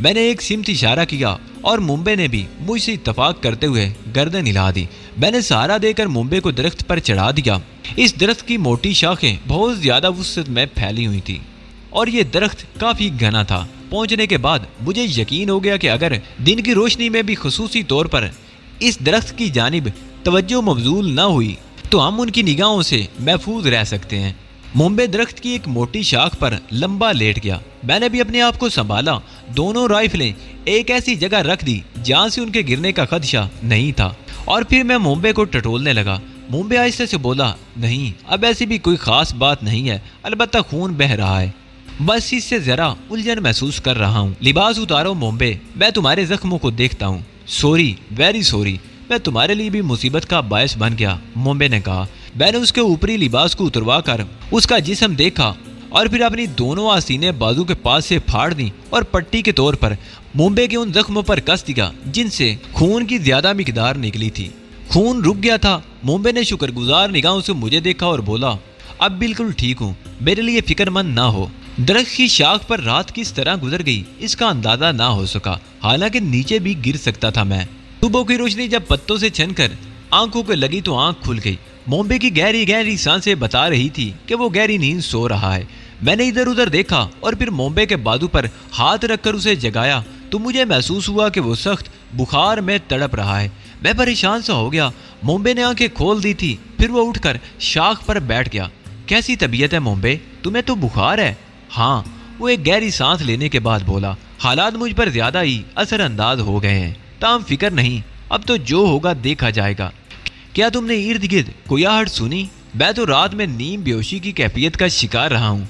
میں نے ایک سمت اشارہ کیا اور منبے نے بھی مجھ سے اتفاق کرتے ہوئے گردن ہلا دی۔ میں نے سہارا دے کر منبے کو درخت پر چڑھا دیا۔ اس درخت کی موٹی شاخیں بہت زیادہ وسعت میں پھیلی ہوئی تھی اور یہ درخت کافی گھنا تھا۔ پہنچنے کے بعد مجھے یقین ہو گیا کہ اگر دن کی روشنی میں بھی خصوصی طور پر اس درخت کی جانب توجہ مبذول نہ ہوئی تو ہم ان کی نگاہوں سے محفوظ رہ سکتے ہیں۔ منبے درخت کی ایک موٹی شاخ پر لمبا لیٹ گیا۔ میں نے بھی اپنے آپ کو سنبھالا، دونوں رائفلیں ایک ایسی جگہ رکھ دی جہاں سے ان کے گرنے کا خدشہ نہیں تھا، اور پھر میں منبے کو ٹٹولنے لگا۔ منبے آہستہ سے بولا، نہیں اب ایسی بھی کوئی خاص بات نہیں ہے، البتہ خون بہہ رہا ہے، بس اس سے ذرا الجھن محسوس کر رہا ہوں۔ لباس اتارو منبے، میں تمہارے زخموں کو دیکھتا ہوں۔ سوری، ویری سوری، میں تمہارے لیے بھی مصیبت کا باعث بن گیا، منبے نے کہا۔ میں نے اس کے اوپری لباس کو اتروا کر اس کا جسم دیکھا اور پھر اپنی دونوں آستینیں بازو کے پاس سے پھاڑ دیں اور پٹی کے طور پر منبے کے ان زخموں پر کس دیا جن سے خون کی زیادہ مقدار نکلی تھی۔ خون رک گیا تھا۔ منبے نے شکر گزار نگاہوں سے مجھے دیکھا اور بولا، اب بالکل ٹھیک ہوں، میرے لیے فکر مند نہ ہو۔ درخت کی شاخ پر رات کس طرح گزر گئی اس کا اندازہ نہ ہو سکا، حالانکہ نیچے بھی گر سکتا تھا میں۔ صبح کی روشنی جب پتوں سے چھن کر آنکھوں کو لگی تو آنکھ کھل گئی۔ منبے کی گہری گہری سانسیں بتا رہی تھی کہ وہ گہری نیند سو رہا ہے۔ میں نے ادھر ادھر دیکھا اور پھر منبے کے بازو پر ہاتھ رکھ کر اسے جگایا تو مجھے محسوس ہوا کہ وہ سخت بخار میں تڑپ رہا ہے۔ میں پریشان سا ہو گیا۔ منبے نے آنکھیں کھول دی تھی، پھر وہ اٹھ کر شاخ پر بیٹھ گیا۔ کیسی طبیعت ہے منبے؟ تمہیں تو بخار ہے؟ ہاں، وہ ایک گہری سانس لینے کے بعد بولا۔ حالات مجھ پر زیادہ ہی اثر انداز ہو گئے ہیں، تاہم فکر نہیں، اب تو جو ہوگا دیکھا جائے گا۔ کیا تم نے ارد گرد کوئی آہٹ سنی؟ میں تو رات میں نیم بیہوشی کی کیفیت کا شکار رہا ہوں۔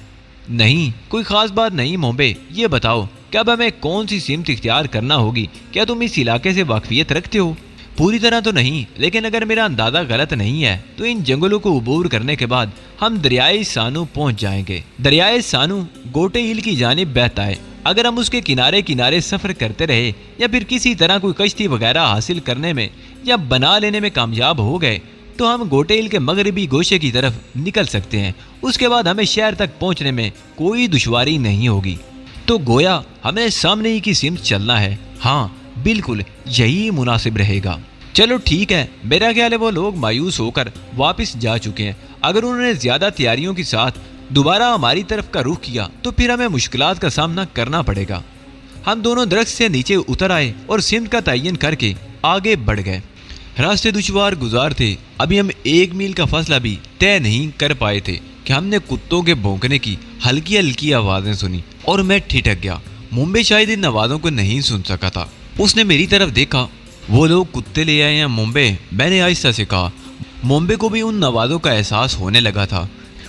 نہیں، کوئی خاص بات نہیں منبے، یہ بتاؤ کہ اب ہمیں کون سی سمت اختیار کرنا ہوگی؟ کیا تم اس علاقے سے واقفیت رکھتے ہو؟ پوری طرح تو نہیں، لیکن اگر میرا اندازہ غلط نہیں ہے تو ان جنگلوں کو عبور کرنے کے بعد ہم دریائے سانو پہنچ جائیں گے۔ دریائے سانو گوٹے ہل کی جانب بہتا ہے۔ اگر ہم اس کے کنارے کنارے سفر کرتے رہے یا پھر کسی طرح کوئی کشتی وغیرہ حاصل کرنے میں یا بنا لینے میں کامیاب ہو گئے تو ہم گوٹے ہل کے مغربی گوشے کی طرف نکل سکتے ہیں۔ اس کے بعد ہمیں شہر تک پہنچنے میں کوئی دشواری نہیں ہوگی۔ تو گویا ہمیں سامنے ہی کی سمت چلنا ہے۔ ہاں بالکل، یہی مناسب رہے گا۔ چلو ٹھیک ہے، میرا خیال ہے وہ لوگ مایوس ہو کر واپس جا چکے ہیں۔ اگر انہوں نے زیادہ تیاریوں کے ساتھ دوبارہ ہماری طرف کا رخ کیا تو پھر ہمیں مشکلات کا سامنا کرنا پڑے گا۔ ہم دونوں درخت سے نیچے اتر آئے اور سمت کا تعین کر کے آگے بڑھ گئے۔ راستے دشوار گزار تھے۔ ابھی ہم 1 میل کا فاصلہ بھی طے نہیں کر پائے تھے کہ ہم نے کتوں کے بھونکنے کی ہلکی ہلکی آوازیں سنی اور میں ٹھٹک گیا۔ منبے شاید ان آوازوں کو نہیں سن سکا تھا۔ اس نے میری طرف دیکھا۔ وہ لوگ کتے لے آئے ہیں منبے، میں نے آہستہ سے کہا۔ منبے کو بھی ان آوازوں کا احساس ہونے لگا تھا۔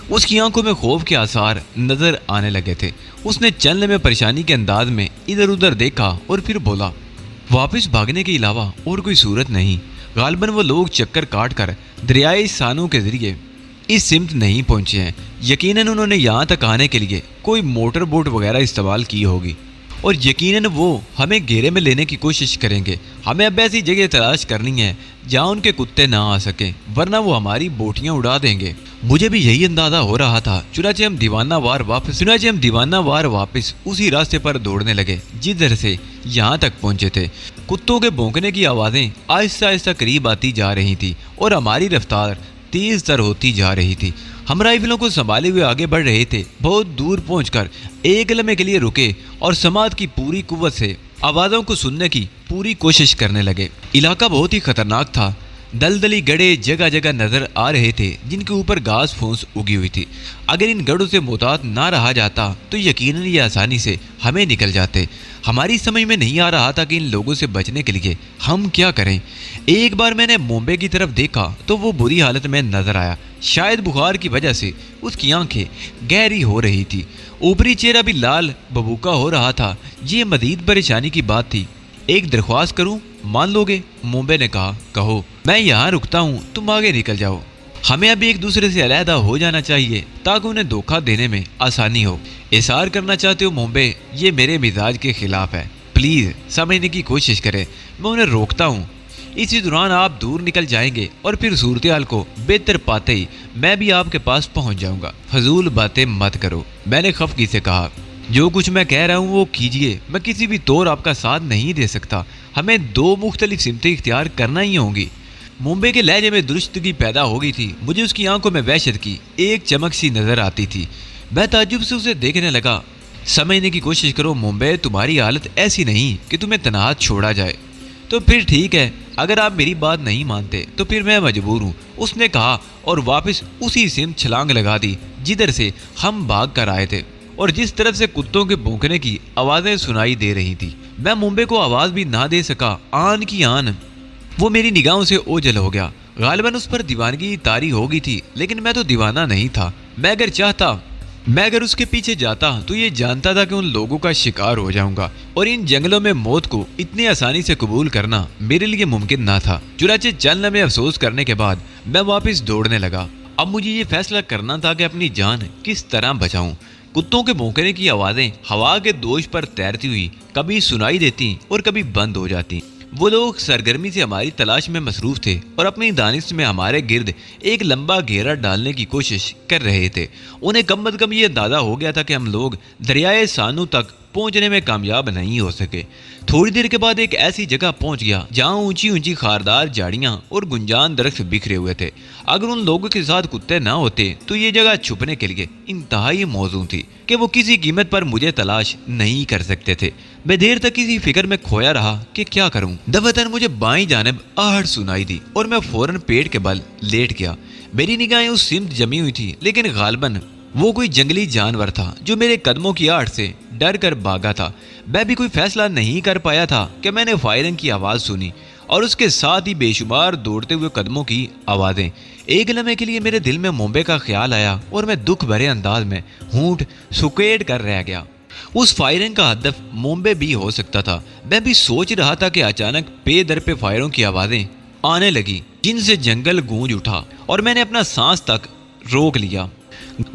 اس کی آنکھوں میں خوف کے آثار نظر آنے لگے تھے۔ اس نے چند لمحے پریشانی کے انداز میں ادھر ادھر دیکھا اور پھر بولا، واپس بھاگنے کے علاوہ اور کوئی صورت نہیں۔ غالباً وہ لوگ چکر کاٹ کر دریائے سانو کے ذریعے اس سمت نہیں پہنچے ہیں۔ یقیناً انہوں نے یہاں تک آنے کے لیے کوئی موٹر بوٹ وغیرہ استعمال کی ہوگی اور یقیناً وہ ہمیں گھیرے میں لینے کی کوشش کریں گے۔ ہمیں اب ایسی جگہ تلاش کرنی ہے جہاں ان کے کتے نہ آ سکیں، ورنہ وہ ہماری بوٹیاں اڑا دیں گے۔ مجھے بھی یہی اندازہ ہو رہا تھا۔ چنانچہ ہم دیوانہ وار واپس اسی راستے پر دوڑنے لگے جدھر سے یہاں تک پہنچے تھے۔ کتوں کے بھونکنے کی آوازیں آہستہ آہستہ قریب آتی جا رہی تھی اور ہماری رفتار تیز تر ہوتی جا رہی تھی۔ ہم رائفلوں کو سنبھالے ہوئے آگے بڑھ رہے تھے۔ بہت دور پہنچ کر ایک لمحے کے لیے رکے اور سماعت کی پوری قوت سے آوازوں کو سننے کی پوری کوشش کرنے لگے۔ علاقہ بہت ہی خطرناک تھا۔ دلدلی گڑھے جگہ جگہ نظر آ رہے تھے جن کے اوپر گھاس پھوس اگی ہوئی تھی۔ اگر ان گڑھوں سے محتاط نہ رہا جاتا تو یقیناً یہ آسانی سے ہمیں نکل جاتے۔ ہماری سمجھ میں نہیں آ رہا تھا کہ ان لوگوں سے بچنے کے لیے ہم کیا کریں۔ ایک بار میں نے منبے کی طرف دیکھا تو وہ بری حالت میں نظر آیا۔ شاید بخار کی وجہ سے اس کی آنکھیں گہری ہو رہی تھی، اوپری چہرہ بھی لال ببوکا ہو رہا تھا۔ یہ مزید پریشانی کی بات تھی۔ ایک درخواست کروں، مان لو گے؟ منبے نے کہا۔ کہو۔ میں یہاں رکتا ہوں، تم آگے نکل جاؤ۔ ہمیں ابھی ایک دوسرے سے علیحدہ ہو جانا چاہیے تاکہ انہیں دھوکہ دینے میں آسانی ہو۔ اظہار کرنا چاہتے ہو منبے، یہ میرے مزاج کے خلاف ہے۔ پلیز سمجھنے کی کوشش کریں، میں انہیں روکتا ہوں۔ اسی دوران آپ دور نکل جائیں گے اور پھر صورتحال کو بہتر پاتے ہی میں بھی آپ کے پاس پہنچ جاؤں گا۔ فضول باتیں مت کرو، میں نے خفگی سے کہا۔ جو کچھ میں کہہ رہا ہوں وہ کیجیے، میں کسی بھی طور آپ کا ساتھ نہیں دے سکتا، ہمیں دو مختلف سمتیں اختیار کرنا ہی ہوں گی۔ ممبئی کے لہجے میں درستگی پیدا ہو گئی تھی، مجھے اس کی آنکھوں میں وحشت کی ایک چمک سی نظر آتی تھی۔ میں تعجب سے اسے دیکھنے لگا۔ سمجھنے کی کوشش کرو ممبئی، تمہاری حالت ایسی نہیں کہ تمہیں تنہا چھوڑا جائے۔ تو پھر ٹھیک ہے، اگر آپ میری بات نہیں مانتے تو پھر میں مجبور ہوں، اس نے کہا اور واپس اسی سمت چھلانگ لگا دی جدھر سے ہم بھاگ کر آئے تھے اور جس طرف سے کتوں کے بھونکنے کی آوازیں سنائی دے رہی تھی۔ میں ممبئی کو آواز بھی نہ دے سکا، آن کی آن وہ میری نگاہوں سے اوجھل ہو گیا۔ غالباً اس پر دیوانگی طاری ہو گئی تھی، لیکن میں تو دیوانہ نہیں تھا۔ میں اگر اس کے پیچھے جاتا تو یہ جانتا تھا کہ ان لوگوں کا شکار ہو جاؤں گا، اور ان جنگلوں میں موت کو اتنی آسانی سے قبول کرنا میرے لیے ممکن نہ تھا۔ چنانچہ چند لمحے افسوس کرنے کے بعد میں واپس دوڑنے لگا۔ اب مجھے یہ فیصلہ کرنا تھا کہ اپنی جان کس طرح بچاؤں۔ کتوں کے بھونکنے کی آوازیں ہوا کے دوش پر تیرتی ہوئی کبھی سنائی دیتی اور کبھی بند ہو جاتی۔ وہ لوگ سرگرمی سے ہماری تلاش میں مصروف تھے اور اپنی دانش میں ہمارے گرد ایک لمبا گھیرا ڈالنے کی کوشش کر رہے تھے۔ انہیں کم از کم یہ اندازہ ہو گیا تھا کہ ہم لوگ دریائے سانو تک پہنچنے میں کامیاب نہیں ہو سکے۔ تھوڑی دیر کے بعد ایک ایسی جگہ پہنچ گیا جہاں اونچی اونچی خاردار جھاڑیاں اور گنجان درخت بکھرے ہوئے تھے۔ اگر ان لوگوں کے ساتھ کتے نہ ہوتے تو یہ جگہ چھپنے کے لیے انتہائی موزوں تھی کہ وہ کسی قیمت پر مجھے تلاش نہیں کر سکتے تھے۔ میں دیر تک اسی فکر میں کھویا رہا کہ کیا کروں۔ دفتر مجھے بائیں جانب آہٹ سنائی دی اور میں فوراً پیٹ کے بل لیٹ گیا۔ میری نگاہیں اس سمت جمی ہوئی تھی، لیکن غالباً وہ کوئی جنگلی جانور تھا جو میرے قدموں کی آہٹ سے ڈر کر بھاگا تھا۔ میں بھی کوئی فیصلہ نہیں کر پایا تھا کہ میں نے فائرنگ کی آواز سنی اور اس کے ساتھ ہی بے شمار دوڑتے ہوئے قدموں کی آوازیں۔ ایک لمحے کے لیے میرے دل میں ممبئی کا خیال آیا اور میں دکھ بھرے انداز میں ہونٹ سکیڑ کر رہ گیا۔ اس فائرنگ کا ہدف ممبئی بھی ہو سکتا تھا۔ میں بھی سوچ رہا تھا کہ اچانک پے در پہ فائروں کی آوازیں آنے لگی جن سے جنگل گونج اٹھا اور میں نے اپنا سانس تک روک لیا۔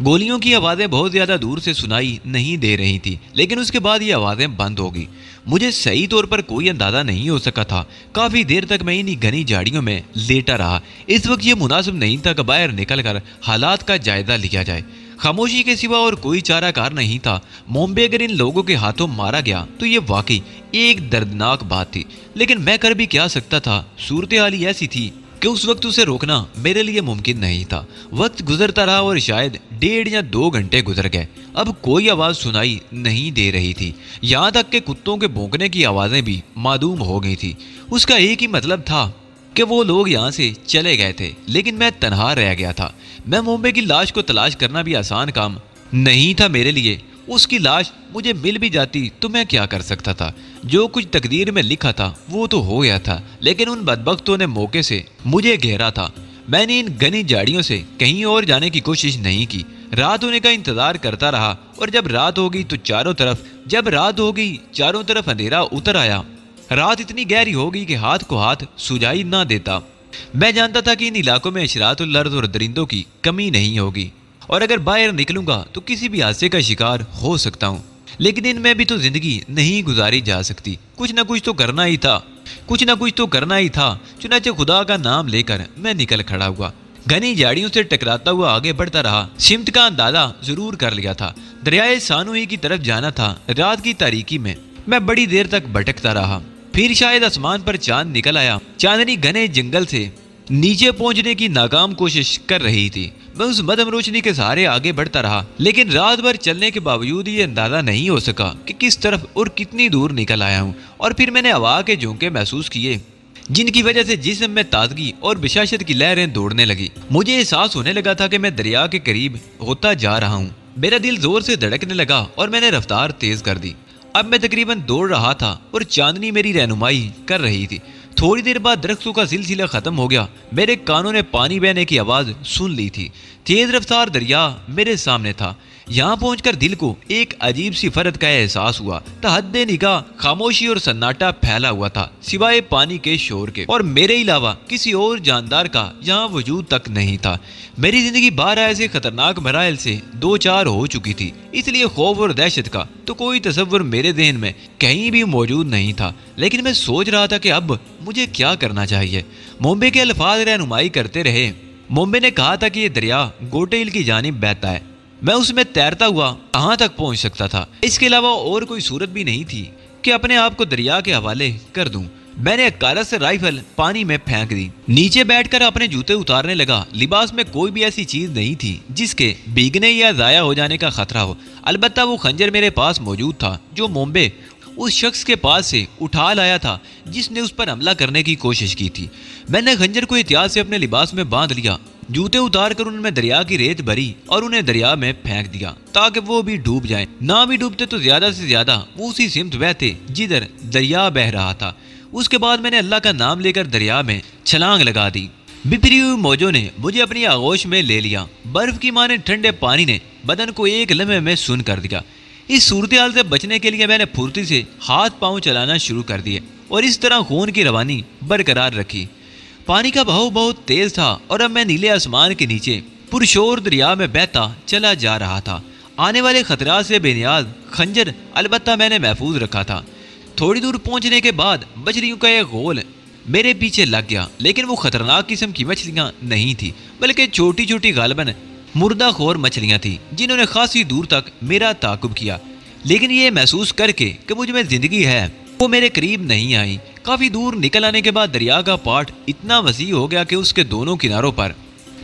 گولیوں کی آوازیں بہت زیادہ دور سے سنائی نہیں دے رہی تھی، لیکن اس کے بعد یہ آوازیں بند ہو گئی۔ مجھے صحیح طور پر کوئی اندازہ نہیں ہو سکا تھا۔ کافی دیر تک میں انہی گھنی جھاڑیوں میں لیٹا رہا۔ اس وقت یہ مناسب نہیں تھا کہ باہر نکل کر حالات کا جائزہ لیا جائے۔ خاموشی کے سوا اور کوئی چارہ کار نہیں تھا۔ ممبئی اگر ان لوگوں کے ہاتھوں مارا گیا تو یہ واقعی ایک دردناک بات تھی، لیکن میں کر بھی کیا سکتا تھا۔ صورتحال ایسی تھی کہ اس وقت اسے روکنا میرے لیے ممکن نہیں تھا۔ وقت گزرتا رہا اور شاید 1.5 یا 2 گھنٹے گزر گئے۔ اب کوئی آواز سنائی نہیں دے رہی تھی، یہاں تک کہ کتوں کے بھونکنے کی آوازیں بھی معدوم ہو گئی تھی۔ اس کا ایک ہی مطلب تھا کہ وہ لوگ یہاں سے چلے گئے تھے، لیکن میں تنہا رہ گیا تھا۔ میں ممبئی کی لاش کو تلاش کرنا بھی آسان کام نہیں تھا میرے لیے۔ اس کی لاش مجھے مل بھی جاتی تو میں کیا کر سکتا تھا؟ جو کچھ تقدیر میں لکھا تھا وہ تو ہو گیا تھا، لیکن ان بدبختوں نے موقع سے مجھے گھیرا تھا۔ میں نے ان گھنی جھاڑیوں سے کہیں اور جانے کی کوشش نہیں کی۔ رات ہونے کا انتظار کرتا رہا اور جب رات ہو گئی تو چاروں طرف اندھیرا اتر آیا۔ رات اتنی گہری ہو گئی کہ ہاتھ کو ہاتھ سجائی نہ دیتا۔ میں جانتا تھا کہ ان علاقوں میں اشراط الارض اور درندوں کی کمی نہیں ہوگی، اور اگر باہر نکلوں گا تو کسی بھی حادثے کا شکار ہو سکتا ہوں، لیکن ان میں بھی تو زندگی نہیں گزاری جا سکتی۔ کچھ نہ کچھ تو کرنا ہی تھا۔ چنانچہ خدا کا نام لے کر میں نکل کھڑا ہوا، گھنی جھاڑیوں سے ٹکراتا ہوا آگے بڑھتا رہا۔ سمت کا اندازہ ضرور کر لیا تھا، دریائے سانو ہی کی طرف جانا تھا۔ رات کی تاریکی میں میں بڑی دیر تک بھٹکتا رہا، پھر شاید آسمان پر چاند نکل آیا۔ چاندنی گھنے جنگل سے نیچے پہنچنے کی ناکام کوشش کر رہی تھی۔ میں اس مدھم روشنی کے سہارے آگے بڑھتا رہا، لیکن رات بھر چلنے کے باوجود یہ اندازہ نہیں ہو سکا کہ کس طرف اور کتنی دور نکل آیا ہوں۔ اور پھر میں نے ہوا کے جھونکے محسوس کیے جن کی وجہ سے جسم میں تازگی اور بشاشت کی لہریں دوڑنے لگی۔ مجھے احساس ہونے لگا تھا کہ میں دریا کے قریب ہوتا جا رہا ہوں۔ میرا دل زور سے دھڑکنے لگا اور میں نے رفتار تیز کر دی۔ اب میں تقریباً دوڑ رہا تھا اور چاندنی میری رہنمائی کر رہی تھی۔ تھوڑی دیر بعد درختوں کا سلسلہ ختم ہو گیا۔ میرے کانوں نے پانی بہنے کی آواز سن لی تھی۔ تیز رفتار دریا میرے سامنے تھا۔ یہاں پہنچ کر دل کو ایک عجیب سی فرد کا احساس ہوا۔ تحد نگاہ خاموشی اور سناٹا پھیلا ہوا تھا، سوائے پانی کے شور کے، اور میرے علاوہ کسی اور جاندار کا یہاں وجود تک نہیں تھا۔ میری زندگی 12 ایسے خطرناک مراحل سے 2-4 ہو چکی تھی، اس لیے خوف اور دہشت کا تو کوئی تصور میرے ذہن میں کہیں بھی موجود نہیں تھا۔ لیکن میں سوچ رہا تھا کہ اب مجھے کیا کرنا چاہیے۔ ممبئی کے الفاظ رہنمائی کرتے رہے۔ ممبئی نے کہا تھا کہ یہ دریا گوٹے ہل کی جانب بہتا ہے۔ میں اس میں تیرتا ہوا کہاں تک پہنچ سکتا تھا؟ اس کے علاوہ اور کوئی صورت بھی نہیں تھی کہ اپنے آپ کو دریا کے حوالے کر دوں۔ میں نے کالت سے رائفل پانی میں پھینک دی، نیچے بیٹھ کر اپنے جوتے اتارنے لگا۔ لباس میں کوئی بھی ایسی چیز نہیں تھی جس کے بھیگنے یا ضائع ہو جانے کا خطرہ ہو، البتہ وہ خنجر میرے پاس موجود تھا جو مومبے اس شخص کے پاس سے اٹھا لایا تھا جس نے اس پر حملہ کرنے کی کوشش کی تھی۔ میں نے خنجر کو احتیاط سے اپنے لباس میں باندھ لیا، جوتے اتار کر ان میں دریا کی ریت بھری اور انہیں دریا میں پھینک دیا تاکہ وہ بھی ڈوب جائیں۔ نہ بھی ڈوبتے تو زیادہ سے زیادہ وہ اسی سمت بہتے جدھر دریا بہ رہا تھا۔ اس کے بعد میں نے اللہ کا نام لے کر دریا میں چھلانگ لگا دی۔ بپھری ہوئی موجوں نے مجھے اپنی آغوش میں لے لیا۔ برف کی مانند ٹھنڈے پانی نے بدن کو ایک لمحے میں سن کر دیا۔ اس صورتحال سے بچنے کے لیے میں نے پھرتی سے ہاتھ پاؤں چلانا شروع کر دیے اور اس طرح خون کی روانی برقرار رکھی۔ پانی کا بہاؤ بہت تیز تھا اور اب میں نیلے آسمان کے نیچے پرشور دریا میں بہتا چلا جا رہا تھا۔ آنے والے خطرات سے بے نیاز خنجر البتہ میں نے محفوظ رکھا تھا۔ تھوڑی دور پہنچنے کے بعد مچھلیوں کا ایک غول میرے پیچھے لگ گیا، لیکن وہ خطرناک قسم کی مچھلیاں نہیں تھی بلکہ چھوٹی چھوٹی غالباً مردہ خور مچھلیاں تھیں جنہوں نے خاصی دور تک میرا تعاقب کیا، لیکن یہ محسوس کر کے کہ مجھ میں زندگی ہے وہ میرے قریب نہیں آئی۔ کافی دور نکل آنے کے بعد دریا کا پاٹ اتنا وسیع ہو گیا کہ اس کے دونوں کناروں پر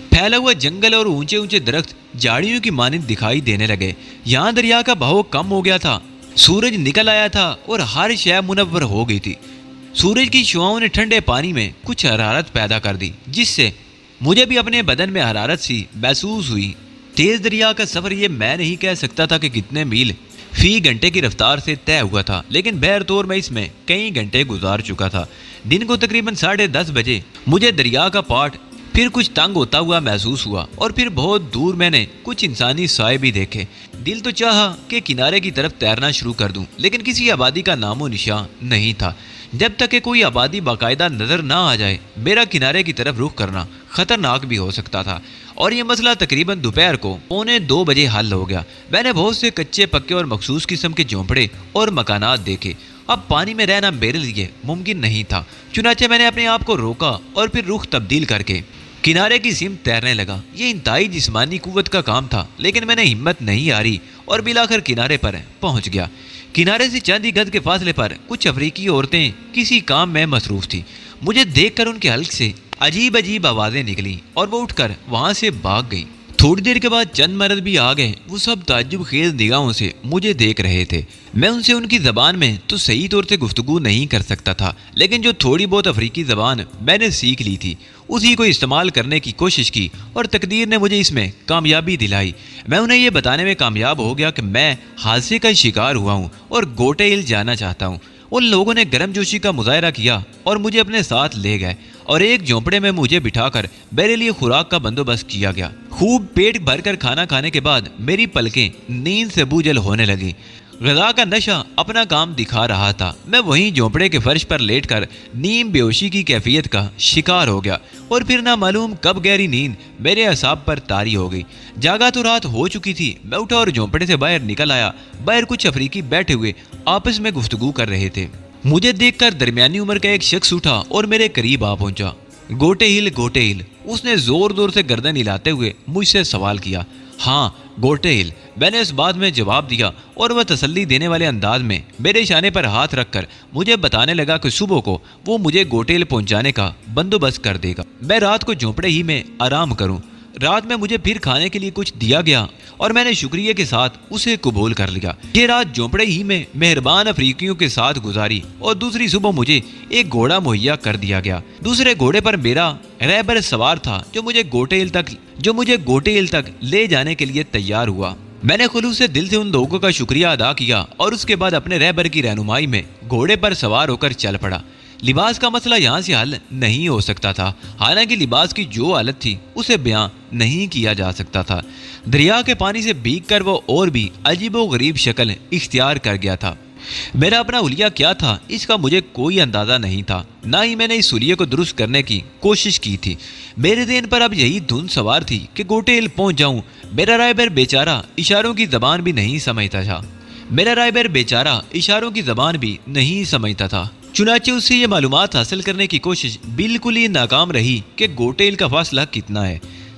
پھیلا ہوا جنگل اور اونچے اونچے درخت جھاڑیوں کی مانند دکھائی دینے لگے۔ یہاں دریا کا بہاؤ کم ہو گیا تھا، سورج نکل آیا تھا اور ہر شے منور ہو گئی تھی۔ سورج کی شعاؤں نے ٹھنڈے پانی میں کچھ حرارت پیدا کر دی جس سے مجھے بھی اپنے بدن میں حرارت سی محسوس ہوئی۔ تیز دریا کا سفر یہ میں نہیں کہہ سکتا تھا کہ کتنے میل فی گھنٹے کی رفتار سے طے ہوا تھا، لیکن بہر طور میں اس میں کئی گھنٹے گزار چکا تھا۔ دن کو تقریباً 10:30 بجے مجھے دریا کا پاٹ پھر کچھ تنگ ہوتا ہوا محسوس ہوا اور پھر بہت دور میں نے کچھ انسانی سائے بھی دیکھے۔ دل تو چاہا کہ کنارے کی طرف تیرنا شروع کر دوں، لیکن کسی آبادی کا نام و نشان نہیں تھا۔ جب تک کہ کوئی آبادی باقاعدہ نظر نہ آ جائے میرا کنارے کی طرف رخ کرنا خطرناک بھی ہو سکتا تھا، اور یہ مسئلہ تقریباً دوپہر کو 1:45 بجے حل ہو گیا۔ میں نے بہت سے کچے پکے اور مخصوص قسم کے جھونپڑے اور مکانات دیکھے۔ اب پانی میں رہنا میرے لیے ممکن نہیں تھا، چنانچہ میں نے اپنے آپ کو روکا اور پھر رخ تبدیل کر کے کنارے کی سمت تیرنے لگا۔ یہ انتہائی جسمانی قوت کا کام تھا، لیکن میں نے ہمت نہیں ہاری اور بالآخر کنارے پر پہنچ گیا۔ کنارے سے چند ہی گز کے فاصلے پر کچھ افریقی عورتیں کسی کام میں مصروف تھیں۔ مجھے دیکھ کر ان کے حلق سے عجیب عجیب آوازیں نکلیں اور وہ اٹھ کر وہاں سے بھاگ گئی۔ تھوڑی دیر کے بعد چند مرد بھی آ گئے۔ وہ سب تعجب خیز نگاہوں سے مجھے دیکھ رہے تھے۔ میں ان سے ان کی زبان میں تو صحیح طور سے گفتگو نہیں کر سکتا تھا، لیکن جو تھوڑی بہت افریقی زبان میں نے سیکھ لی تھی اسی کو استعمال کرنے کی کوشش کی اور تقدیر نے مجھے اس میں کامیابی دلائی۔ میں انہیں یہ بتانے میں کامیاب ہو گیا کہ میں حادثے کا شکار ہوا ہوں اور گوٹے ہل جانا چاہتا ہوں۔ ان لوگوں نے گرم جوشی کا مظاہرہ کیا اور مجھے اپنے ساتھ لے گئے اور ایک جھونپڑے میں مجھے بٹھا کر میرے لیے خوراک کا بندوبست کیا گیا۔ خوب پیٹ بھر کر کھانا کھانے کے بعد میری پلکیں نیند سے بوجھل ہونے لگیں۔ غذا کا نشہ اپنا کام دکھا رہا تھا۔ میں وہیں جھونپڑے کے فرش پر لیٹ کر نیم بیہوشی کی کیفیت کا شکار ہو گیا اور پھر نہ معلوم کب گہری نیند میرے اعصاب پر طاری ہو گئی۔ جاگا تو رات ہو چکی تھی۔ میں اٹھا اور جھونپڑے سے باہر نکل آیا۔ باہر کچھ افریقی بیٹھے ہوئے آپس میں گفتگو کر رہے تھے۔ مجھے دیکھ کر درمیانی عمر کا ایک شخص اٹھا اور میرے قریب آ پہنچا۔ گوٹے ہل گوٹے ہل، اس نے زور زور سے گردن ہلاتے ہوئے مجھ سے سوال کیا۔ ہاں گوٹے ہل، میں نے اس بات میں جواب دیا اور وہ تسلی دینے والے انداز میں میرے شانے پر ہاتھ رکھ کر مجھے بتانے لگا کہ صبح کو وہ مجھے گوٹے ہل پہنچانے کا بندوبست کر دے گا۔ میں رات کو جھونپڑے ہی میں آرام کروں۔ رات میں مجھے پھر کھانے کے لیے کچھ دیا گیا اور میں نے شکریہ کے ساتھ اسے قبول کر لیا۔ یہ رات جھونپڑے ہی میں مہربان افریقیوں کے ساتھ گزاری اور دوسری صبح مجھے ایک گھوڑا مہیا کر دیا گیا۔ دوسرے گھوڑے پر میرا رہبر سوار تھا جو مجھے گوٹے ہل تک لے جانے کے لیے تیار ہوا۔ میں نے خلوص سے دل سے ان لوگوں کا شکریہ ادا کیا اور اس کے بعد اپنے رہبر کی رہنمائی میں گھوڑے پر سوار ہو کر چل پڑا۔ لباس کا مسئلہ یہاں سے حل نہیں ہو سکتا تھا، حالانکہ لباس کی جو حالت تھی اسے بیان نہیں کیا جا سکتا تھا۔ دریا کے پانی سے بھیگ کر وہ اور بھی عجیب و غریب شکل اختیار کر گیا تھا۔ میرا اپنا حلیہ کیا تھا اس کا مجھے کوئی اندازہ نہیں تھا، نہ ہی میں نے اس حلیے کو درست کرنے کی کوشش کی تھی۔ میرے ذہن پر اب یہی دھن سوار تھی کہ گوٹے ہل پہنچ جاؤں۔ میرا رائبر بیچارہ اشاروں کی زبان بھی نہیں سمجھتا تھا۔ چنانچہ اس سے یہ معلومات حاصل کرنے کی کوشش بالکل ہی ناکام رہی کہ گوٹے ہل کا فاصلہ کتنا ہے۔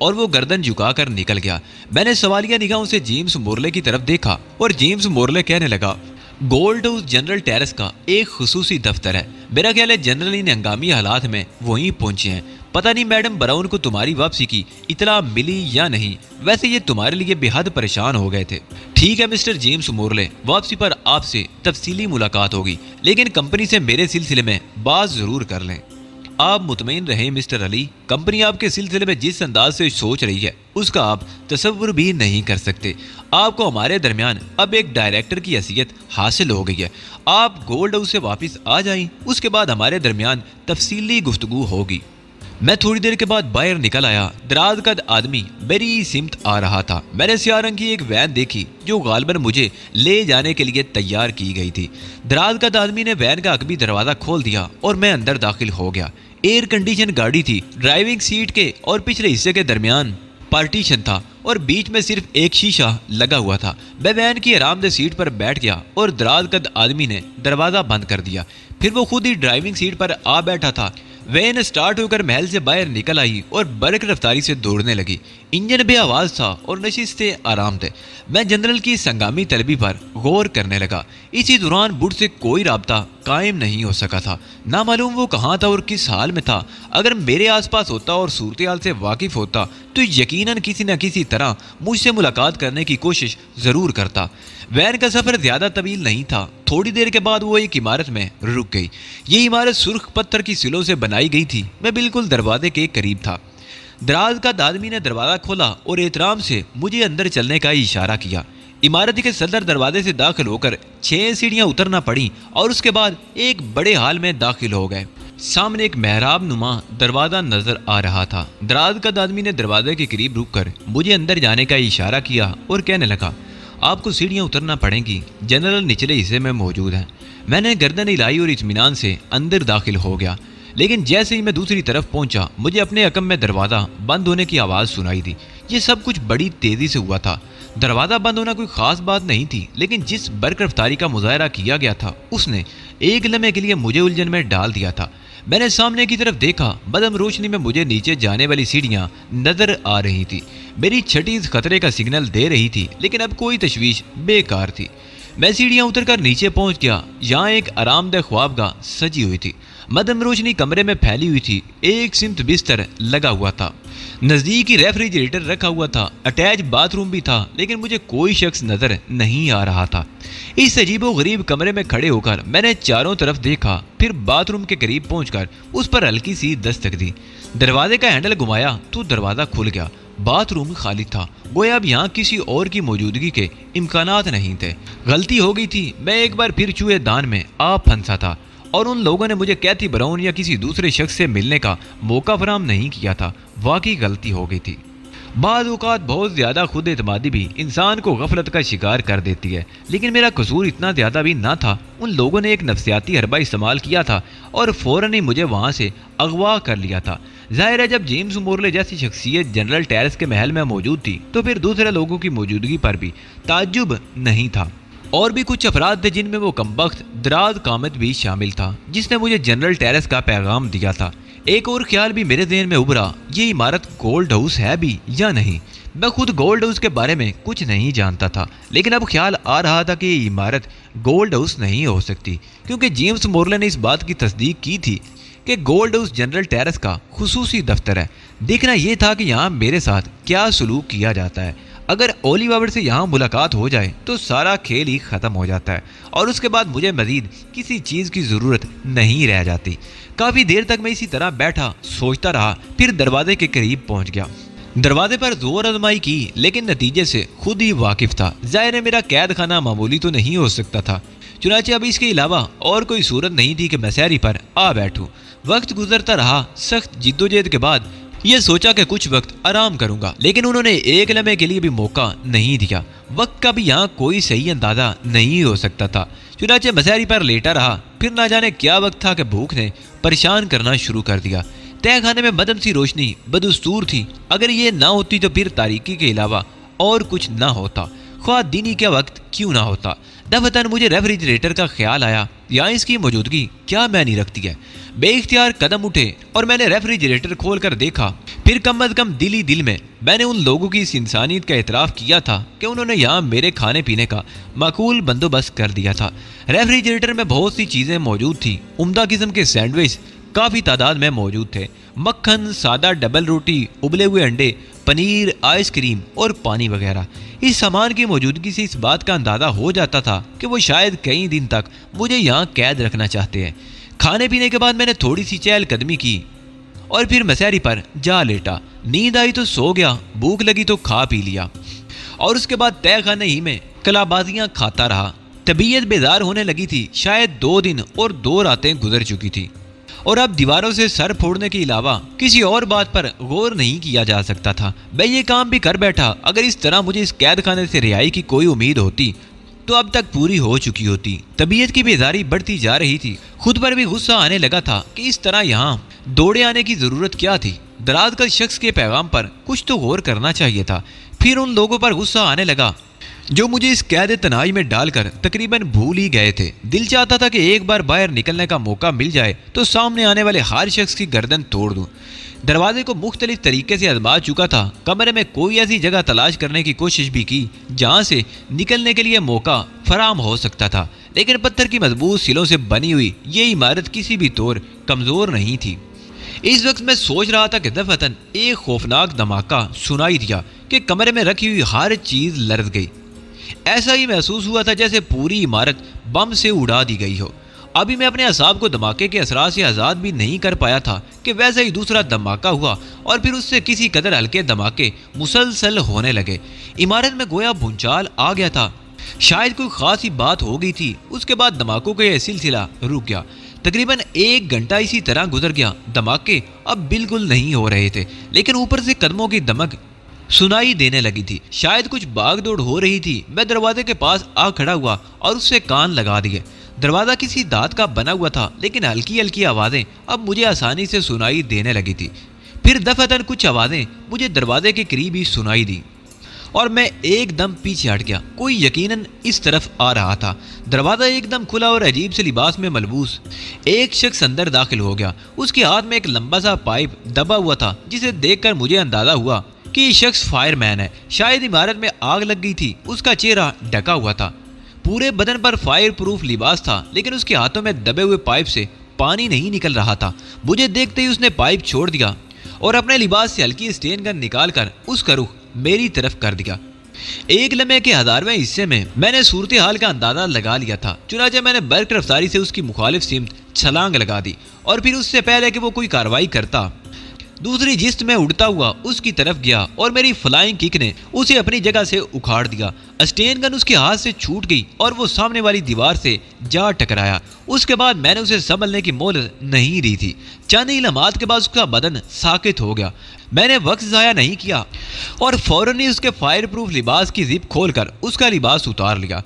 اور وہ گردن جھکا کر نکل گیا۔ میں نے سوالیہ نگاہوں سے جیمز مورلے کی طرف دیکھا اور جیمز مورلے کہنے لگا، گولڈ ہاؤس جنرل ٹیرس کا ایک خصوصی دفتر ہے، میرا خیال ہے جنرل ان ہنگامی حالات میں وہیں پہنچے ہیں۔ پتہ نہیں میڈم براؤن کو تمہاری واپسی کی اطلاع ملی یا نہیں، ویسے یہ تمہارے لیے بے حد پریشان ہو گئے تھے۔ ٹھیک ہے مسٹر جیمز مورلے، واپسی پر آپ سے تفصیلی ملاقات ہوگی، لیکن کمپنی سے میرے سلسلے میں بات ضرور کر لیں۔ آپ مطمئن رہیں مسٹر علی، کمپنی آپ کے سلسلے میں جس انداز سے سوچ رہی ہے اس کا آپ تصور بھی نہیں کر سکتے۔ آپ کو ہمارے درمیان اب ایک ڈائریکٹر کی حیثیت حاصل ہو گئی ہے۔ آپ گولڈ ہاؤس سے واپس آ جائیں، اس کے بعد ہمارے درمیان تفصیلی گفتگو ہوگی۔ میں تھوڑی دیر کے بعد باہر نکل آیا۔ دراز قد آدمی میری سمت آ رہا تھا۔ میں نے سیاہ رنگ کی ایک وین دیکھی جو غالباً مجھے لے جانے کے لیے تیار کی گئی تھی۔ دراز قد آدمی نے وین کا عقبی دروازہ کھول دیا اور میں اندر داخل ہو گیا۔ ایئر کنڈیشن گاڑی تھی، ڈرائیونگ سیٹ کے اور پچھلے حصے کے درمیان پارٹیشن تھا اور بیچ میں صرف ایک شیشہ لگا ہوا تھا۔ میں وین کی آرام دہ سیٹ پر بیٹھ گیا اور دراز قد آدمی نے دروازہ بند کر دیا۔ پھر وہ خود ہی ڈرائیونگ سیٹ پر آ بیٹھا تھا۔ وین سٹارٹ ہو کر محل سے باہر نکل آئی اور برق رفتاری سے دوڑنے لگی۔ انجن بے آواز تھا اور نشستیں آرام تھے۔ میں جنرل کی سنگامی طلبی پر غور کرنے لگا۔ اسی دوران بڈ سے کوئی رابطہ قائم نہیں ہو سکا تھا۔ نہ معلوم وہ کہاں تھا اور کس حال میں تھا۔ اگر میرے آس پاس ہوتا اور صورتحال سے واقف ہوتا تو یقیناً کسی نہ کسی طرح مجھ سے ملاقات کرنے کی کوشش ضرور کرتا۔ وین کا سفر زیادہ طویل نہیں تھا۔ تھوڑی دیر کے بعد وہ ایک عمارت میں رک گئی۔ یہ عمارت سرخ پتھر کی سلوں سے بنائی گئی تھی۔ میں بالکل دروازے کے قریب تھا۔ دراز کا آدمی نے دروازہ کھولا اور احترام سے مجھے اندر چلنے کا اشارہ کیا۔ عمارت کے صدر دروازے سے داخل ہو کر 6 سیڑھیاں اترنا پڑیں اور اس کے بعد ایک بڑے ہال میں داخل ہو گئے۔ سامنے ایک محراب نما دروازہ نظر آ رہا تھا۔ دراز کا آدمی نے دروازے کے قریب رک کر مجھے اندر جانے کا اشارہ کیا اور کہنے لگا، آپ کو سیڑھیاں اترنا پڑیں گی، جنرل نچلے حصے میں موجود ہیں۔ میں نے گردن ہلائی اور اطمینان سے اندر داخل ہو گیا، لیکن جیسے ہی میں دوسری طرف پہنچا مجھے اپنے عقب میں دروازہ بند ہونے کی آواز سنائی دی۔ یہ سب کچھ بڑی تیزی سے ہوا تھا۔ دروازہ بند ہونا کوئی خاص بات نہیں تھی، لیکن جس برق رفتاری کا مظاہرہ کیا گیا تھا اس نے ایک لمحے کے لیے مجھے الجھن میں ڈال دیا تھا۔ میں نے سامنے کی طرف دیکھا، بدم روشنی میں مجھے نیچے جانے والی سیڑھیاں نظر آ رہی تھی۔ میری چھٹی اس خطرے کا سگنل دے رہی تھی، لیکن اب کوئی تشویش بیکار تھی۔ میں سیڑھیاں اتر کر نیچے پہنچ گیا۔ یہاں ایک آرام دہ خوابگاہ سجی ہوئی تھی۔ مدم روشنی کمرے میں پھیلی ہوئی تھی۔ ایک سمت بستر لگا ہوا تھا، نزدیک ہی ریفریجریٹر رکھا ہوا تھا۔ اٹیچ باتھ روم بھی تھا، لیکن مجھے کوئی شخص نظر نہیں آ رہا تھا۔ اس عجیب و غریب کمرے میں کھڑے ہو کر میں نے چاروں طرف دیکھا، پھر باتھ روم کے قریب پہنچ کر اس پر ہلکی سی دستک دی۔ دروازے کا ہینڈل گھمایا تو دروازہ کھل گیا۔ باتھ روم خالی تھا، گویا اب یہاں کسی اور کی موجودگی کے امکانات نہیں تھے۔ غلطی ہو گئی تھی، میں ایک بار پھر چوہے دان میں آ پھنسا تھا اور ان لوگوں نے مجھے کیتھی براؤن یا کسی دوسرے شخص سے ملنے کا موقع فراہم نہیں کیا تھا۔ واقعی غلطی ہو گئی تھی۔ بعض اوقات بہت زیادہ خود اعتمادی بھی انسان کو غفلت کا شکار کر دیتی ہے، لیکن میرا قصور اتنا زیادہ بھی نہ تھا۔ ان لوگوں نے ایک نفسیاتی حربہ استعمال کیا تھا اور فوراً ہی مجھے وہاں سے اغوا کر لیا تھا۔ ظاہر ہے جب جیمز مورلے جیسی شخصیت جنرل ٹیرس کے محل میں موجود تھی تو پھر دوسرے لوگوں کی موجودگی پر بھی تعجب نہیں تھا۔ اور بھی کچھ افراد تھے جن میں وہ کمبخت دراز قامت بھی شامل تھا جس نے مجھے جنرل ٹیرس کا پیغام دیا تھا۔ ایک اور خیال بھی میرے ذہن میں ابھرا، یہ عمارت گولڈ ہاؤس ہے بھی یا نہیں۔ میں خود گولڈ ہاؤس کے بارے میں کچھ نہیں جانتا تھا، لیکن اب خیال آ رہا تھا کہ یہ عمارت گولڈ ہاؤس نہیں ہو سکتی، کیونکہ جیمز مورلے نے اس بات کی تصدیق کی تھی کہ گولڈ ہاؤس جنرل ٹیرس کا خصوصی دفتر ہے۔ دیکھنا یہ تھا کہ یہاں میرے ساتھ کیا سلوک کیا جاتا ہے۔ اگر اولی وارڈ سے یہاں ملاقات ہو جائے تو سارا کھیل ہی ختم ہو جاتا ہے اور اس کے بعد مجھے مزید کسی چیز کی ضرورت نہیں رہ جاتی۔ کافی دیر تک میں اسی طرح بیٹھا سوچتا رہا، پھر دروازے کے قریب پہنچ گیا۔ دروازے پر زور آزمائی کی، لیکن نتیجے سے خود ہی واقف تھا۔ ظاہر ہے میرا قید خانہ معمولی تو نہیں ہو سکتا تھا، چنانچہ اب اس کے علاوہ اور کوئی صورت نہیں تھی کہ میں سیری پر آ بیٹھوں۔ وقت گزرتا رہا۔ سخت جدوجہد کے بعد یہ سوچا کہ کچھ وقت آرام کروں گا، لیکن انہوں نے ایک لمحے کے لیے بھی موقع نہیں دیا۔ وقت کا بھی یہاں کوئی صحیح اندازہ نہیں ہو سکتا تھا، چنانچہ مسیری پر لیٹا رہا۔ پھر نہ جانے کیا وقت تھا کہ بھوک نے پریشان کرنا شروع کر دیا۔ تہہ خانے میں مدم سی روشنی بدستور تھی۔ اگر یہ نہ ہوتی تو پھر تاریکی کے علاوہ اور کچھ نہ ہوتا، خواہ دینی کا وقت کیوں نہ ہوتا۔ دفتن مجھے ریفریجریٹر کا خیال آیا، یہاں اس کی موجودگی کیا معنی رکھتی ہے۔ بے اختیار قدم اٹھے اور میں نے ریفریجریٹر کھول کر دیکھا، پھر پھر کم از کم دل ہی دل میں نے ان لوگوں کی اس انسانیت کا اعتراف کیا تھا کہ انہوں نے یہاں میرے کھانے پینے کا معقول بندوبست کر دیا تھا۔ ریفریجریٹر میں بہت سی چیزیں موجود تھیں، عمدہ قسم کے سینڈوچ کافی تعداد میں موجود تھے، مکھن، سادہ ڈبل روٹی، ابلے ہوئے انڈے، پنیر، آئس کریم اور پانی وغیرہ۔ اس سامان کی موجودگی سے اس بات کا اندازہ ہو جاتا تھا کہ وہ شاید کئی دن تک مجھے یہاں قید رکھنا چاہتے ہیں۔ کھانے پینے کے بعد میں نے تھوڑی سی چہل قدمی کی اور پھر مسہری پر جا لیٹا۔ نیند آئی تو سو گیا، بھوک لگی تو کھا پی لیا اور اس کے بعد تہہ خانے ہی میں کلابازیاں کھاتا رہا۔ طبیعت بیدار ہونے لگی تھی، شاید 2 دن اور 2 راتیں گزر چکی تھی اور اب دیواروں سے سر پھوڑنے کے علاوہ کسی اور بات پر غور نہیں کیا جا سکتا تھا۔ میں یہ کام بھی کر بیٹھا، اگر اس طرح مجھے اس قید خانے سے رہائی کی کوئی امید ہوتی تو اب تک پوری ہو چکی ہوتی۔ طبیعت کی بیداری بڑھتی جا رہی تھی، خود پر بھی غصہ آنے لگا تھا کہ اس طرح یہاں دوڑے آنے کی ضرورت کیا تھی۔ دراز کا شخص کے پیغام پر کچھ تو غور کرنا چاہیے تھا۔ پھر ان لوگوں پر غصہ آنے لگا جو مجھے اس قید تنہائی میں ڈال کر تقریباً بھول ہی گئے تھے۔ دل چاہتا تھا کہ ایک بار باہر نکلنے کا موقع مل جائے تو سامنے آنے والے ہر شخص کی گردن توڑ دوں۔ دروازے کو مختلف طریقے سے آزما چکا تھا، کمرے میں کوئی ایسی جگہ تلاش کرنے کی کوشش بھی کی جہاں سے نکلنے کے لیے موقع فراہم ہو سکتا تھا، لیکن پتھر کی مضبوط سلوں سے بنی ہوئی یہ عمارت کسی بھی طور کمزور نہیں تھی۔ اس وقت میں سوچ رہا تھا کہ دفعتاً ایک خوفناک دھماکہ سنائی دیا کہ کمرے میں رکھی ہوئی ہر چیز لرز گئی۔ ایسا ہی محسوس ہوا تھا جیسے پوری عمارت بم سے اڑا دی گئی ہو۔ ابھی میں اپنے اعصاب کو دھماکے کے اثرات سے آزاد بھی نہیں کر پایا تھا کہ ویسا ہی دوسرا دھماکہ ہوا اور پھر اس سے کسی قدر ہلکے دھماکے مسلسل ہونے لگے۔ عمارت میں گویا بھونچال آ گیا تھا، شاید کوئی خاص ہی بات ہو گئی تھی۔ اس کے بعد دھماکوں کا یہ سلسلہ رک گیا۔ تقریباً 1 گھنٹہ اسی طرح گزر گیا۔ دھماکے اب بالکل نہیں ہو رہے تھے، لیکن اوپر سے قدموں کی دمک سنائی دینے لگی تھی، شاید کچھ بھاگ دوڑ ہو رہی تھی۔ میں دروازے کے پاس آ کھڑا ہوا اور اس سے کان لگا دیے۔ دروازہ کسی دھات کا بنا ہوا تھا، لیکن ہلکی ہلکی آوازیں اب مجھے آسانی سے سنائی دینے لگی تھی۔ پھر دفعتاً کچھ آوازیں مجھے دروازے کے قریب ہی سنائی دی اور میں ایک دم پیچھے ہٹ گیا۔ کوئی یقیناً اس طرف آ رہا تھا۔ دروازہ ایک دم کھلا اور عجیب سے لباس میں ملبوس ایک شخص اندر داخل ہو گیا۔ اس کے ہاتھ میں ایک لمبا سا پائپ دبا ہوا تھا، جسے دیکھ کر مجھے اندازہ ہوا کہ یہ شخص فائر مین ہے۔ شاید عمارت میں آگ لگ گئی تھی۔ اس کا چہرہ ڈھکا ہوا تھا، پورے بدن پر فائر پروف لباس تھا، لیکن اس کے ہاتھوں میں دبے ہوئے پائپ سے پانی نہیں نکل رہا تھا۔ مجھے دیکھتے ہی اس نے پائپ چھوڑ دیا اور اپنے لباس سے ہلکی اسٹین گن نکال کر اس کا رخ میری طرف کر دیا۔ ایک لمحے کے 1000ویں حصے میں نے صورتحال کا اندازہ لگا لیا تھا، چنانچہ میں نے برق رفتاری سے اس کی مخالف سمت چھلانگ لگا دی اور پھر اس سے پہلے کہ وہ کوئی کارروائی کرتا دوسری جست میں اڑتا ہوا اس کی طرف گیا اور میری فلائنگ کک نے اسے اپنی جگہ سے اکھاڑ دیا۔ اسٹین گن اس کے ہاتھ سے چھوٹ گئی اور وہ سامنے والی دیوار سے جا ٹکرایا۔ اس کے بعد میں نے اسے سنبھلنے کی مہلت نہیں دی تھی۔ چند ہی لمحات کے بعد اس کا بدن ساکت ہو گیا۔ میں نے وقت ضائع نہیں کیا اور فوراً ہی اس کے فائر پروف لباس کی زپ کھول کر اس کا لباس اتار لیا۔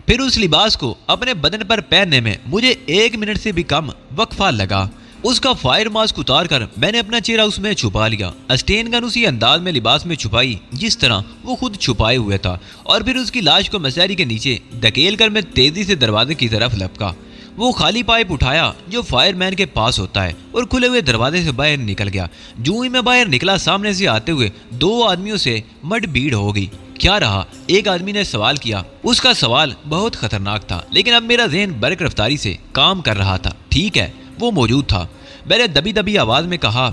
پھر اس لباس کو اپنے بدن پر پہننے میں مجھے 1 منٹ سے بھی کم وقفہ لگا۔ اس کا فائر ماسک اتار کر میں نے اپنا چہرہ اس میں چھپا لیا۔ اسٹین گن اسی انداز میں لباس میں چھپائی جس طرح وہ خود چھپائے ہوئے تھا اور پھر اس کی لاش کو مسہری کے نیچے دھکیل کر میں تیزی سے دروازے کی طرف لپکا۔ وہ خالی پائپ اٹھایا جو فائر مین کے پاس ہوتا ہے اور کھلے ہوئے دروازے سے باہر نکل گیا۔ جو ہی میں باہر نکلا، سامنے سے آتے ہوئے 2 آدمیوں سے مڈ بھیڑ ہو گئی۔ کیا رہا؟ ایک آدمی نے سوال کیا۔ اس کا سوال بہت خطرناک تھا، لیکن اب میرا ذہن برق رفتاری سے کام کر رہا تھا۔ ٹھیک ہے، وہ موجود تھا۔ میں نے دبی دبی آواز میں کہا،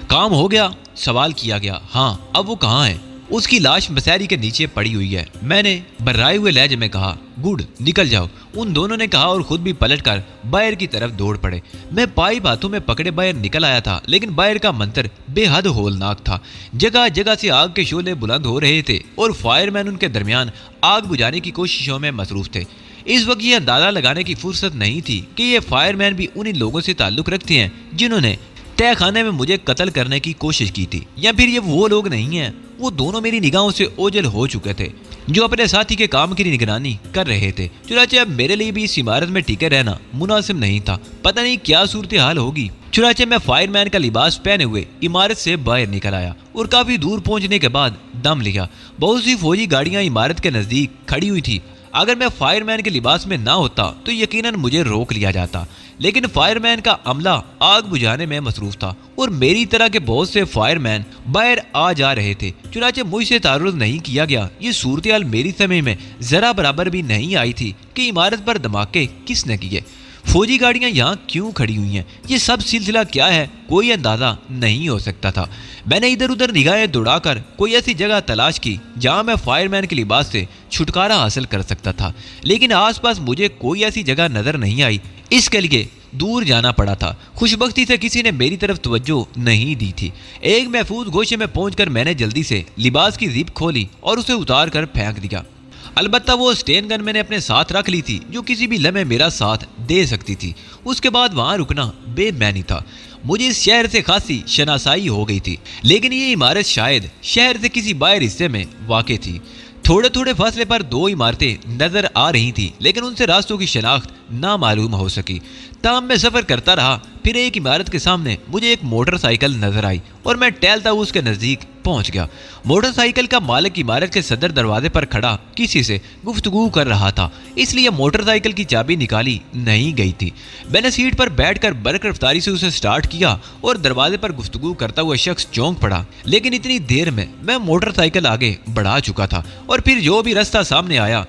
کام ہو گیا؟ سوال کیا گیا، ہاں۔ اب وہ کہاں ہے؟ اس کی لاش مسہری کے نیچے پڑی ہوئی ہے۔ میں نے برائے ہوئے لہجے میں کہا، گڈ، نکل جاؤ۔ ان دونوں نے کہا اور خود بھی پلٹ کر باہر کی طرف دوڑ پڑے۔ میں پائپ ہاتھوں میں پکڑے باہر نکل آیا تھا، لیکن باہر کا منظر بے حد ہولناک تھا۔ جگہ جگہ سے آگ کے شعلے بلند ہو رہے تھے اور فائر مین ان کے درمیان آگ بجھانے کی کوششوں میں مصروف تھے۔ اس وقت یہ اندازہ لگانے کی فرصت نہیں تھی کہ یہ فائر مین بھی انہی لوگوں سے تعلق رکھتے ہیں جنہوں نے تہہ خانے میں مجھے قتل کرنے کی کوشش کی تھی، یا پھر یہ وہ لوگ نہیں ہیں۔ وہ دونوں میری نگاہوں سے اوجھل ہو چکے تھے جو اپنے ساتھی کے کام کی نگرانی کر رہے تھے۔ چنانچہ اب میرے لیے بھی اس عمارت میں ٹکے رہنا مناسب نہیں تھا۔ پتہ نہیں کیا صورتحال ہوگی۔ چنانچہ میں فائر مین کا لباس پہنے ہوئے عمارت سے باہر نکل آیا اور کافی دور پہنچنے کے بعد دم لیا۔ بہت سی فوجی گاڑیاں عمارت کے نزدیک کھڑی ہوئی تھی۔ اگر میں فائر مین کے لباس میں نہ ہوتا تو یقیناً مجھے روک لیا جاتا۔ لیکن فائر مین کا عملہ آگ بجھانے میں مصروف تھا اور میری طرح کے بہت سے فائر مین باہر آ جا رہے تھے، چنانچہ مجھ سے تعرض نہیں کیا گیا۔ یہ صورتحال میری سمجھ میں ذرا برابر بھی نہیں آئی تھی کہ عمارت پر دھماکے کس نے کیے، فوجی گاڑیاں یہاں کیوں کھڑی ہوئی ہیں، یہ سب سلسلہ کیا ہے، کوئی اندازہ نہیں ہو سکتا تھا۔ میں نے ادھر ادھر نگاہیں دوڑا کر کوئی ایسی جگہ تلاش کی جہاں میں فائر مین کے لباس سے چھٹکارا حاصل کر سکتا تھا، لیکن آس پاس مجھے کوئی ایسی جگہ نظر نہیں آئی۔ اس کے لیے دور جانا پڑا تھا۔ خوش بختی سے کسی نے میری طرف توجہ نہیں دی تھی۔ ایک محفوظ گوشے میں پہنچ کر میں نے جلدی سے لباس کی زپ کھولی اور اسے اتار کر پھینک دیا۔ البتہ وہ اسٹین گن میں نے اپنے ساتھ رکھ لی تھی جو کسی بھی لمحے میرا ساتھ دے سکتی تھی۔ اس کے بعد وہاں رکنا بے معنی تھا۔ مجھے اس شہر سے خاصی شناسائی ہو گئی تھی، لیکن یہ عمارت شاید شہر سے کسی باہر حصے میں واقع تھی۔ تھوڑے تھوڑے فاصلے پر دو عمارتیں نظر آ رہی تھیں، لیکن ان سے راستوں کی شناخت نامعلوم ہو سکی۔ تاہم میں سفر کرتا رہا، پھر ایک عمارت کے سامنے مجھے ایک موٹر سائیکل نظر آئی اور میں ٹہلتا ہوا اس کے نزدیک پہنچ گیا۔ موٹر سائیکل کا مالک عمارت کے صدر دروازے پر کھڑا کسی سے گفتگو کر رہا تھا، اس لیے موٹر سائیکل کی چابی نکالی نہیں گئی تھی۔ میں نے سیٹ پر بیٹھ کر برق رفتاری سے اسے سٹارٹ کیا اور دروازے پر گفتگو کرتا ہوا شخص چونک پڑا، لیکن اتنی دیر میں موٹر سائیکل آگے بڑھا چکا تھا اور پھر جو بھی راستہ سامنے آیا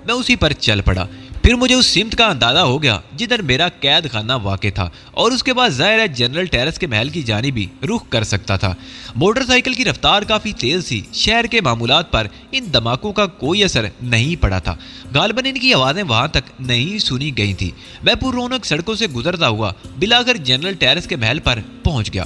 میں اسی پر چل پڑا۔ پھر مجھے اس سمت کا اندازہ ہو گیا جدھر میرا قید خانہ واقع تھا، اور اس کے بعد ظاہر ہے جنرل ٹیرس کے محل کی جانب بھی رخ کر سکتا تھا۔ موٹر سائیکل کی رفتار کافی تیز تھی، شہر کے معمولات پر ان دھماکوں کا کوئی اثر نہیں پڑا تھا، غالباً ان کی آوازیں وہاں تک نہیں سنی گئی تھیں۔ میں پر رونق سڑکوں سے گزرتا ہوا بلاخر جنرل ٹیرس کے محل پر پہنچ گیا۔